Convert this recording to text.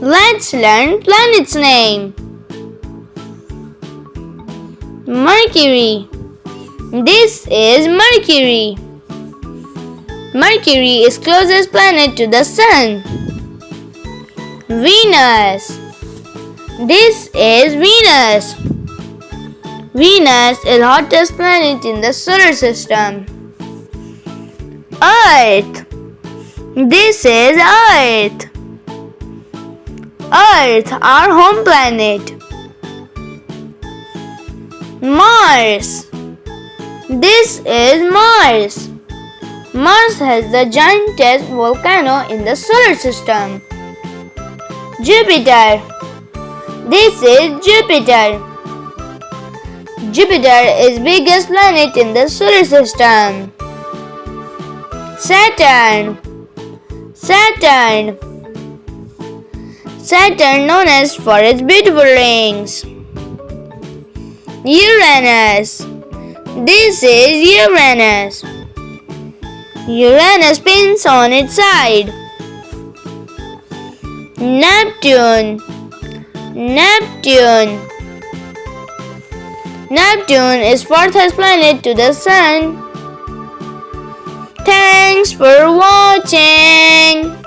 Let's learn planet's name. Mercury. This is Mercury. Mercury is closest planet to the Sun. Venus. This is Venus. Venus is hottest planet in the solar system. Earth. This is Earth. Earth, our home planet. Mars. This is Mars. Mars has the giantest volcano in the solar system. Jupiter. This is Jupiter. Jupiter is biggest planet in the solar system. Saturn. Saturn. Saturn known as for its beautiful rings. Uranus. This is Uranus. Uranus spins on its side. Neptune. Neptune. Neptune is fourth planet to the Sun. Thanks for watching.